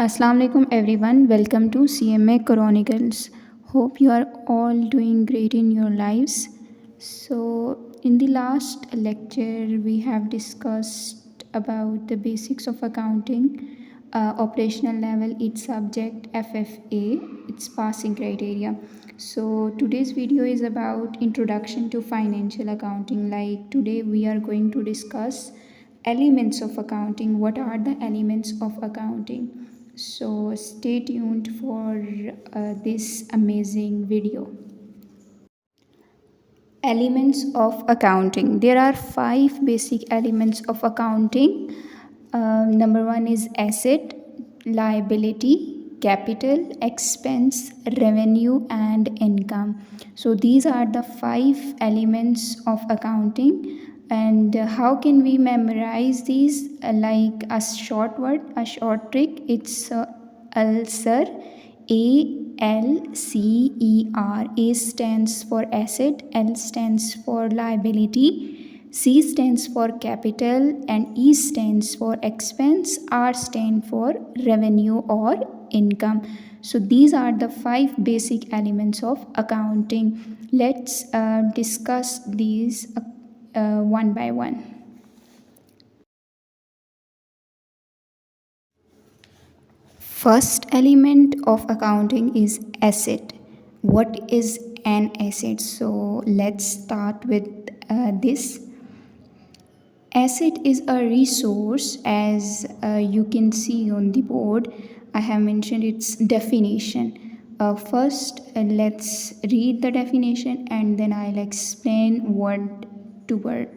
Assalamu alaikum everyone. Welcome to CMA Chronicles. Hope you are all doing great in your lives. So, in the last lecture, we have discussed about the basics of accounting, operational level, its subject FFA, its passing criteria. So, today's video is about introduction to financial accounting. Like today, we are going to discuss elements of accounting. What are the elements of accounting? So stay tuned for this amazing video. Elements of accounting. There are 5 basic elements of accounting. Number one is asset, liability, capital, expense, revenue, and income. So these are the 5 elements of accounting. And how can we memorize these? Like a short word, a short trick. It's ALCER. ALCER. A stands for asset, L stands for liability, C stands for capital, and E stands for expense, R stands for revenue or income. So these are the 5 basic elements of accounting. Let's discuss these one by one. First element of accounting is asset. What is an asset? So let's start with this. Asset is a resource, as you can see on the board. I have mentioned its definition. First, let's read the definition and then I'll explain word to word.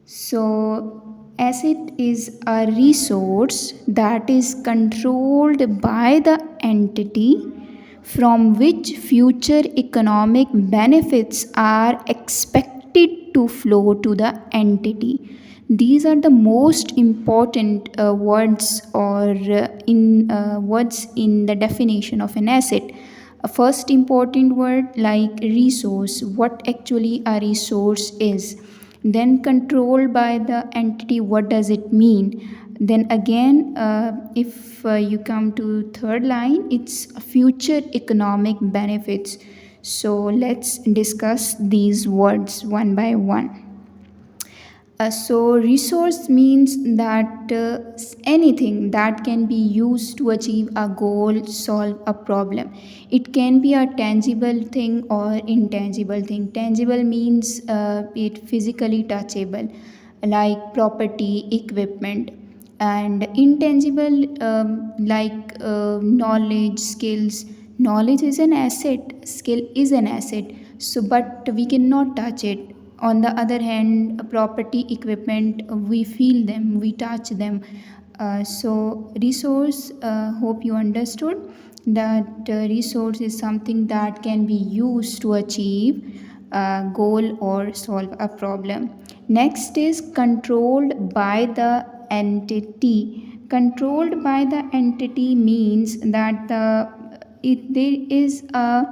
So, asset is a resource that is controlled by the entity from which future economic benefits are expected to flow to the entity. These are the most important words or words in the definition of an asset. A first important word like resource, what actually a resource is. Then controlled by the entity, what does it mean? Then again, if you come to third line, it's future economic benefits. So let's discuss these words one by one. So resource means that anything that can be used to achieve a goal, solve a problem. It can be a tangible thing or intangible thing. Tangible means it physically touchable, like property, equipment, and intangible like knowledge, skills. Knowledge is an asset, skill is an asset. So, but we cannot touch it. On the other hand, property, equipment, we feel them, we touch them. So resource, hope you understood that resource is something that can be used to achieve a goal or solve a problem. Next is controlled by the entity. Controlled by the entity means that there is a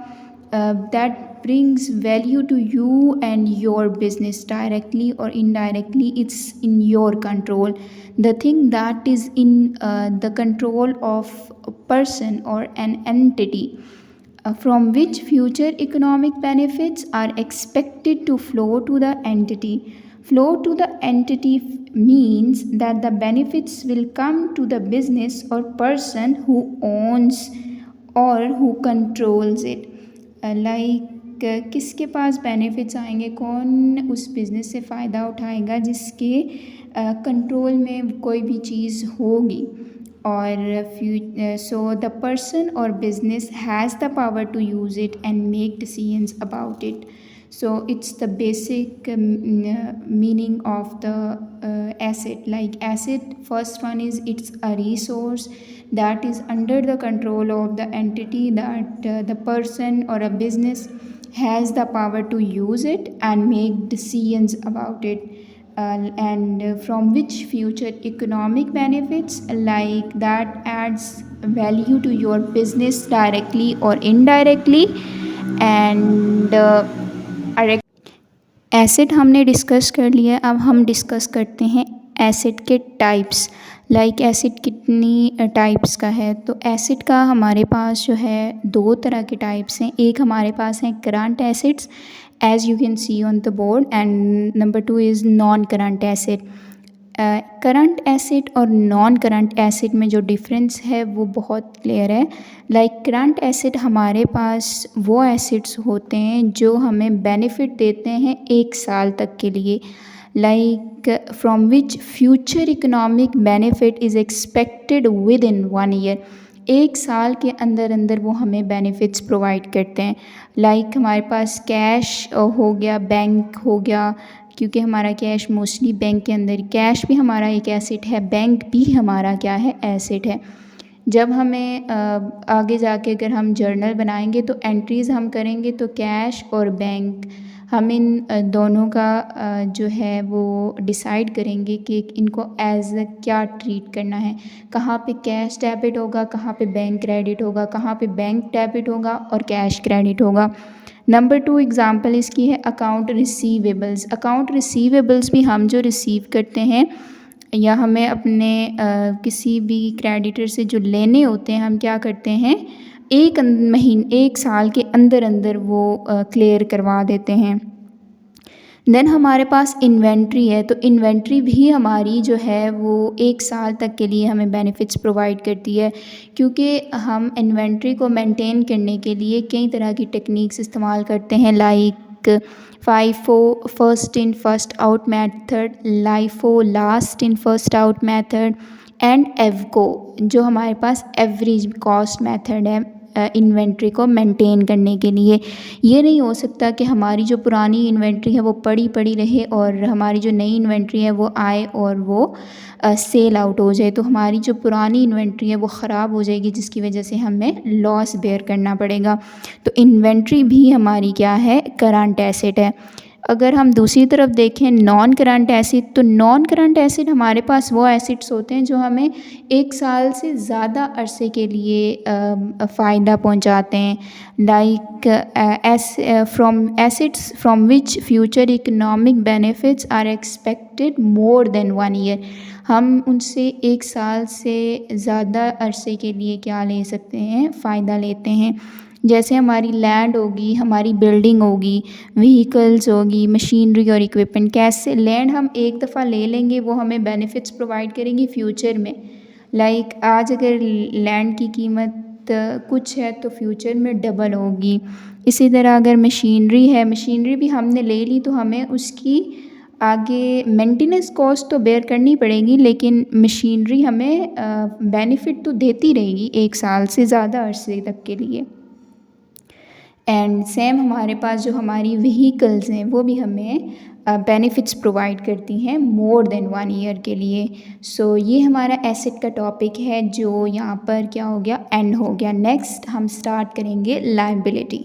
that brings value to you and your business directly or indirectly. It's in your control. The thing that is in the control of a person or an entity from which future economic benefits are expected to flow to the entity. Flow to the entity means that the benefits will come to the business or person who owns or who controls it. Like किसके पास benefits आएंगे, कौन उस business से फ़ायदा उठाएगा जिसके control में कोई भी चीज़ होगी. और so the person or business has the power to use it and make decisions about it. So it's the basic meaning of the asset. Like asset, first one is it's a resource that is under the control of the entity, that the person or a business has the power to use it and make decisions about it. And from which future economic benefits like that adds value to your business directly or indirectly. And asset हमने discuss कर लिया. अब हम discuss करते हैं acid के types, like acid कितनी types का है, तो एसिड का हमारे पास जो है दो तरह के टाइप्स हैं। एक हमारे पास है current assets as you can see on the board, and number two is non current asset. Current asset और नॉन करंट एसिड में जो डिफरेंस है वो बहुत क्लियर है। लाइक करंट एसिड हमारे पास वो एसिड्स होते हैं जो हमें बेनिफिट देते हैं 1 साल तक के लिए, like from which future economic benefit is expected within 1 year। 1 साल के अंदर अंदर वो हमें बेनिफिट्स प्रोवाइड करते हैं। लाइक हमारे पास कैश हो गया, बैंक हो गया, क्योंकि हमारा कैश मोस्टली बैंक के अंदर, कैश भी हमारा एक एसेट है, बैंक भी हमारा क्या है, एसेट है। जब हमें आगे जाके अगर हम जर्नल बनाएंगे तो एंट्रीज़ हम करेंगे तो कैश और बैंक, हम इन दोनों का जो है वो डिसाइड करेंगे कि इनको एज क्या ट्रीट करना है, कहाँ पे कैश डेबिट होगा, कहाँ पे बैंक क्रेडिट होगा, कहाँ पे बैंक डेबिट होगा और कैश क्रेडिट होगा। नंबर 2 एग्ज़ाम्पल इसकी है अकाउंट रिसीवेबल्स। अकाउंट रिसीवेबल्स भी हम जो रिसीव करते हैं या हमें अपने किसी भी क्रेडिटर से जो लेने होते हैं, हम क्या करते हैं 1 साल के अंदर अंदर वो क्लियर करवा देते हैं। देन हमारे पास इन्वेंट्री है, तो इन्वेंट्री भी हमारी जो है वो 1 साल तक के लिए हमें बेनिफिट्स प्रोवाइड करती है, क्योंकि हम इन्वेंट्री को मेंटेन करने के लिए कई तरह की टेक्निक्स इस्तेमाल करते हैं, like FIFO, first in first out method, LIFO, last in first out method, and AVCO जो हमारे पास एवरेज कॉस्ट मेथड है इन्वेंट्री को मेंटेन करने के लिए। ये नहीं हो सकता कि हमारी जो पुरानी इन्वेंट्री है वो पड़ी पड़ी रहे और हमारी जो नई इन्वेंट्री है वो आए और वो सेल आउट हो जाए, तो हमारी जो पुरानी इन्वेंट्री है वो ख़राब हो जाएगी, जिसकी वजह से हमें लॉस बेयर करना पड़ेगा। तो इन्वेंट्री भी हमारी क्या है, करंट एसेट है। अगर हम दूसरी तरफ देखें नॉन करंट एसिड, तो नॉन करंट एसिड हमारे पास वो एसिड्स होते हैं जो हमें 1 साल से ज़्यादा अरसे के लिए फ़ायदा पहुंचाते हैं, like from assets from which future economic benefits are expected more than 1 year. हम उनसे 1 साल से ज़्यादा अरसे के लिए क्या ले सकते हैं, फ़ायदा लेते हैं। जैसे हमारी लैंड होगी, हमारी बिल्डिंग होगी, व्हीकल्स होगी, मशीनरी और इक्विपमेंट। कैसे लैंड हम एक दफ़ा ले लेंगे वो हमें बेनिफिट्स प्रोवाइड करेंगी फ्यूचर में, लाइक आज अगर लैंड की कीमत कुछ है तो फ्यूचर में डबल होगी। इसी तरह अगर मशीनरी है, मशीनरी भी हमने ले ली तो हमें उसकी आगे मेंटेनेंस कॉस्ट तो बेयर करनी पड़ेगी, लेकिन मशीनरी हमें बेनिफिट तो देती रहेगी 1 साल से ज़्यादा अरसे तक के लिए। एंड सेम हमारे पास जो हमारी व्हीकल्स हैं वो भी हमें बेनिफिट्स प्रोवाइड करती हैं मोर देन 1 ईयर के लिए। सो ये हमारा एसेट का टॉपिक है जो यहाँ पर क्या हो गया, एंड हो गया। नेक्स्ट हम स्टार्ट करेंगे लायबिलिटी।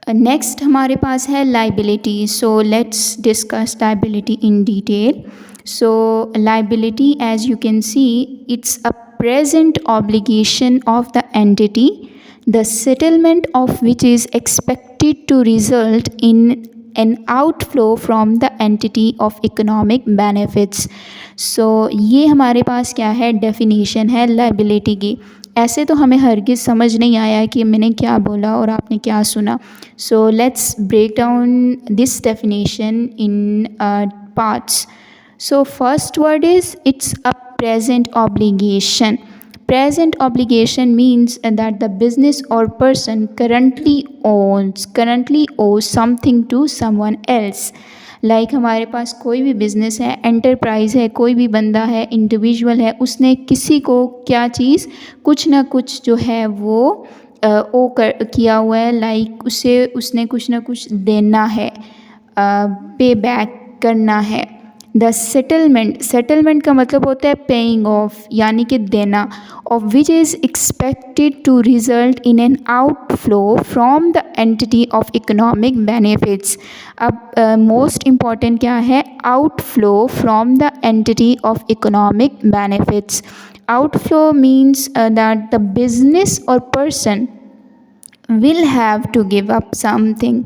नेक्स्ट हमारे पास है liability. So let's discuss liability in detail. So liability as you can see it's a present obligation of the entity, the settlement of which is expected to result in an outflow from the entity of economic benefits। so ये हमारे पास क्या है, definition है liability की। ऐसे तो हमें हरगिज़ समझ नहीं आया कि मैंने क्या बोला और आपने क्या सुना। So let's break down this definition in parts. So first word is it's a present obligation. Present obligation means that the business or person currently owes something to someone else. Like हमारे पास कोई भी business है, enterprise है, कोई भी बंदा है, individual है, उसने किसी को क्या चीज़ कुछ ना कुछ जो है वो किया हुआ है, लाइक उसने कुछ ना कुछ देना है, पे बैक करना है। द सेटलमेंट का मतलब होता है पेइंग ऑफ, यानी कि देना, of which is expected to result in an outflow from the entity of economic benefits. अब मोस्ट इम्पॉर्टेंट क्या है, outflow from the entity of economic benefits. Outflow means that the business और person will have to give up something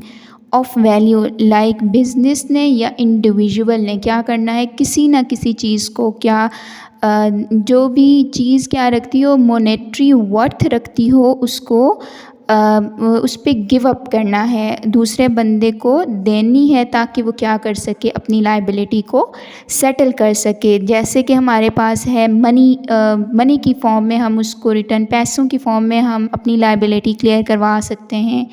of value, like business ने या individual ने क्या करना है, किसी ना किसी चीज़ को क्या जो भी चीज़ क्या रखती हो, मोनेटरी वर्थ रखती हो, उसको उस पे गिव अप करना है, दूसरे बंदे को देनी है, ताकि वो क्या कर सके, अपनी लाइबिलिटी को सेटल कर सके। जैसे कि हमारे पास है मनी की फॉर्म में हम उसको रिटर्न, पैसों की फॉर्म में हम अपनी लाइबिलिटी क्लियर करवा सकते हैं,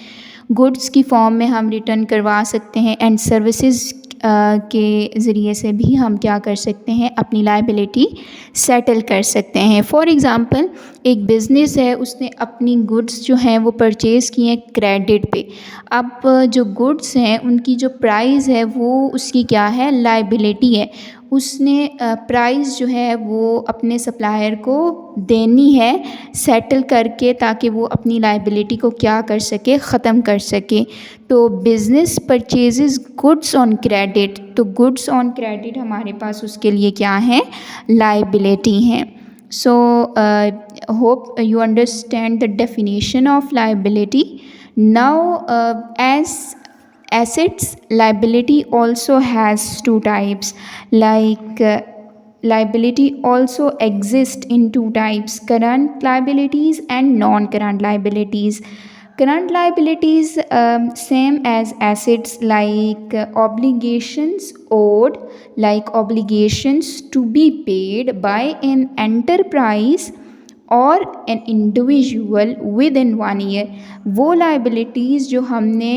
गुड्स की फॉर्म में हम रिटर्न करवा सकते हैं, एंड सर्विसेज के ज़रिए से भी हम क्या कर सकते हैं, अपनी लाइबिलिटी सेटल कर सकते हैं। फॉर एग्ज़ाम्पल एक बिज़नेस है, उसने अपनी गुड्स जो हैं वो परचेज़ किए हैं क्रेडिट पे। अब जो गुड्स हैं उनकी जो प्राइस है वो उसकी क्या है, लाइबिलिटी है। उसने प्राइस जो है वो अपने सप्लायर को देनी है सेटल करके, ताकि वो अपनी लाइबिलिटी को क्या कर सके, ख़त्म कर सके। तो business purchases goods on credit, तो गुड्स ऑन क्रेडिट हमारे पास उसके लिए क्या है, लाइबिलिटी हैं। So hope you understand the definition of liability. Now as assets, liability also has two types, like liability also exists in two types, current liabilities and non-current liabilities. Current liabilities same as assets, like obligations owed, like obligations to be paid by an enterprise और an individual with in 1 year. वो liabilities जो हमने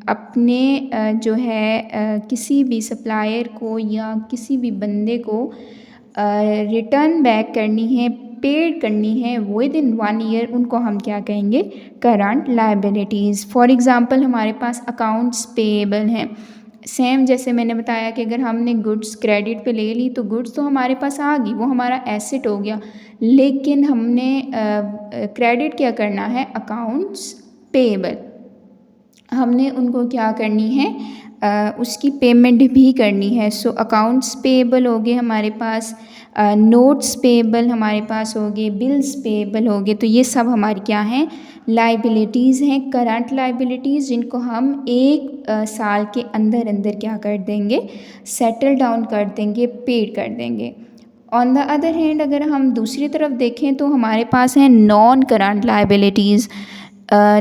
अपने जो है किसी भी supplier को या किसी भी बंदे को रिटर्न बैक करनी है, पेड करनी है विद इन 1 ईयर, उनको हम क्या कहेंगे, करंट लाइबिलिटीज़। फॉर एग्ज़ाम्पल हमारे पास अकाउंट्स पेएबल हैं। सेम जैसे मैंने बताया कि अगर हमने गुड्स क्रेडिट पे ले ली तो गुड्स तो हमारे पास आ गई, वो हमारा एसेट हो गया, लेकिन हमने क्रेडिट क्या करना है, अकाउंट्स पेएबल, हमने उनको क्या करनी है, उसकी पेमेंट भी करनी है। सो अकाउंट्स पेएबल हो गए हमारे पास, नोट्स पेएबल हमारे पास हो गए, बिल्स पेएबल हो गए। तो ये सब हमारी क्या हैं, लाइबिलिटीज़ हैं, करंट लाइबिलिटीज़, जिनको हम 1 साल के अंदर अंदर क्या कर देंगे, सेटल डाउन कर देंगे, पेड कर देंगे। ऑन द अदर हैंड अगर हम दूसरी तरफ देखें तो हमारे पास हैं non current liabilities.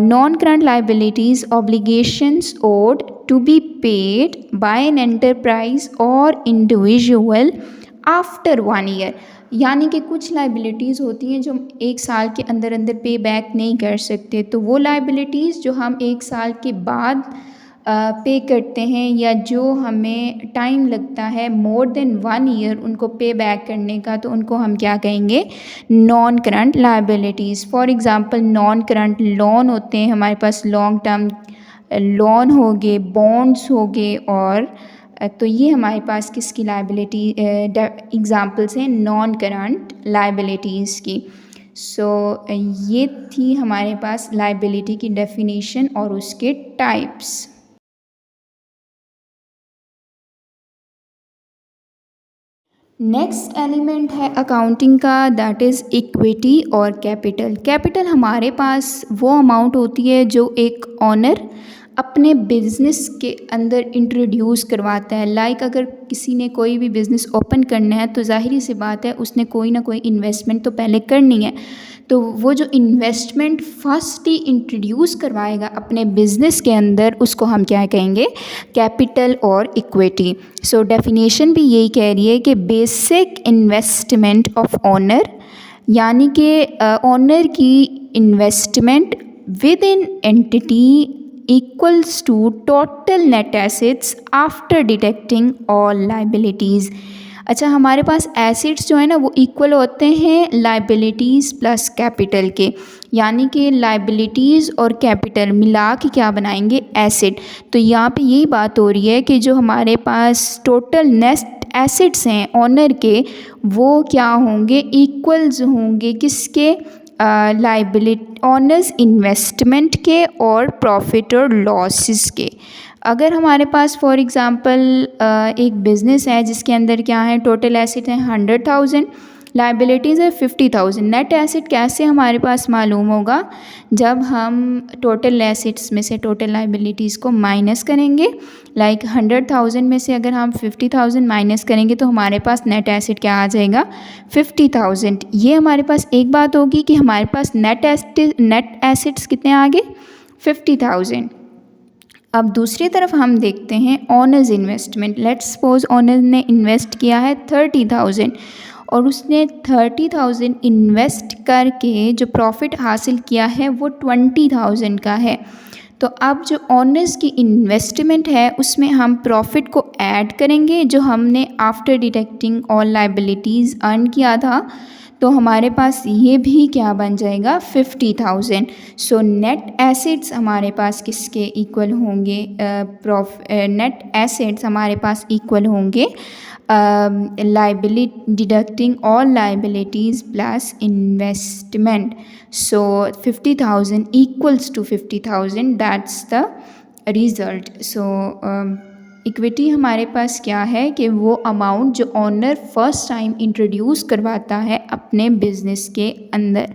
Non current liabilities obligations owed to be paid by an enterprise or individual after 1 year, यानी कि कुछ लाइबिलिटीज़ होती हैं जो हम 1 साल के अंदर अंदर पे बैक नहीं कर सकते, तो वो लाइबिलिटीज़ जो हम 1 साल के बाद पे करते हैं या जो हमें टाइम लगता है मोर देन 1 ईयर उनको पे बैक करने का, तो उनको हम क्या कहेंगे, non current liabilities. For example non current loan होते हैं हमारे पास, लॉन्ग टर्म लोन हो गए, बॉन्ड्स हो गए, और तो ये हमारे पास किसकी लाइबिलिटी एग्ज़ाम्पल्स हैं, नॉन करंट लाइबिलिटीज़ की। सो ये थी हमारे पास लाइबिलिटी की डेफिनेशन और उसके टाइप्स। नेक्स्ट एलिमेंट है अकाउंटिंग का, दैट इज़ इक्विटी और कैपिटल। कैपिटल हमारे पास वो अमाउंट होती है जो एक ऑनर अपने बिज़नेस के अंदर इंट्रोड्यूस करवाता है। लाइक अगर किसी ने कोई भी बिज़नेस ओपन करना है तो ज़ाहिर सी बात है उसने कोई ना कोई इन्वेस्टमेंट तो पहले करनी है, तो वो जो इन्वेस्टमेंट फर्स्ट ही इंट्रोड्यूस करवाएगा अपने बिज़नेस के अंदर, उसको हम क्या कहेंगे, कैपिटल और इक्विटी। सो डेफिनेशन भी यही कह रही है कि बेसिक इन्वेस्टमेंट ऑफ ओनर, यानी कि ओनर की investment with in entity equals to total net assets after deducting all liabilities। अच्छा, हमारे पास एसेट्स जो है ना वो इक्वल होते हैं लाइबिलिटीज़ प्लस कैपिटल के, यानी कि लाइबिलिटीज़ और कैपिटल मिला के क्या बनाएंगे, एसेट। तो यहाँ पे यही बात हो रही है कि जो हमारे पास टोटल नेट एसेट्स हैं ऑनर के, वो क्या होंगे, इक्वल्स होंगे किसके, लाइबिलिटी ऑनर्स इन्वेस्टमेंट के और प्रॉफिट और लॉसेस के। अगर हमारे पास फॉर एग्ज़ाम्पल एक बिज़नेस है जिसके अंदर क्या है, टोटल एसेट है 100,000, लाइबिलिटीज़ है 50,000। नेट एसेट कैसे हमारे पास मालूम होगा, जब हम टोटल एसेट्स में से टोटल लाइबिलिटीज़ को माइनस करेंगे। लाइक 100,000 में से अगर हम 50,000 माइनस करेंगे तो हमारे पास नेट एसेट क्या आ जाएगा, 50,000। ये हमारे पास एक बात होगी कि हमारे पास नेट एसेट्स कितने आ गए, 50,000। अब दूसरी तरफ हम देखते हैं owners investment. Let's suppose owner ने इन्वेस्ट किया है 30,000 और उसने 30,000 इन्वेस्ट करके जो प्रॉफिट हासिल किया है वो 20,000 का है। तो अब जो ऑनर्स की इन्वेस्टमेंट है उसमें हम प्रॉफिट को ऐड करेंगे जो हमने after deducting all liabilities earn किया था, तो हमारे पास ये भी क्या बन जाएगा, 50,000। सो नेट एसेट्स हमारे पास किसके इक्वल होंगे, नेट एसेट्स हमारे पास इक्वल होंगे liability deducting all liabilities plus investment. So 50,000 equals to 50,000, that's the result. So equity हमारे पास क्या है कि वो अमाउंट जो ऑनर फर्स्ट टाइम इंट्रोड्यूस करवाता है अपने बिजनेस के अंदर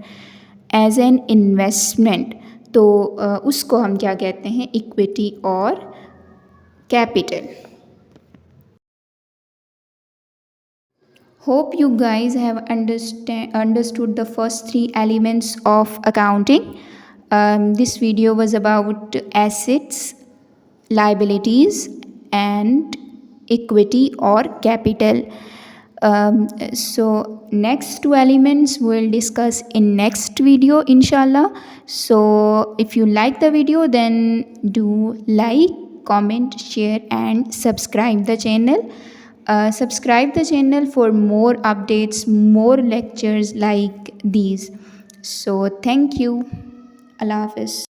एज एन इन्वेस्टमेंट, तो उसको हम क्या कहते हैं, इक्विटी और capital. Hope you guys have understood the first three elements of accounting. This video was about assets, liabilities, and equity or capital. So next two elements we'll discuss in next video, inshallah. So if you like the video, then do like, comment, share, and subscribe the channel. Subscribe the channel for more updates, more lectures like these. So thank you. Allah Hafiz.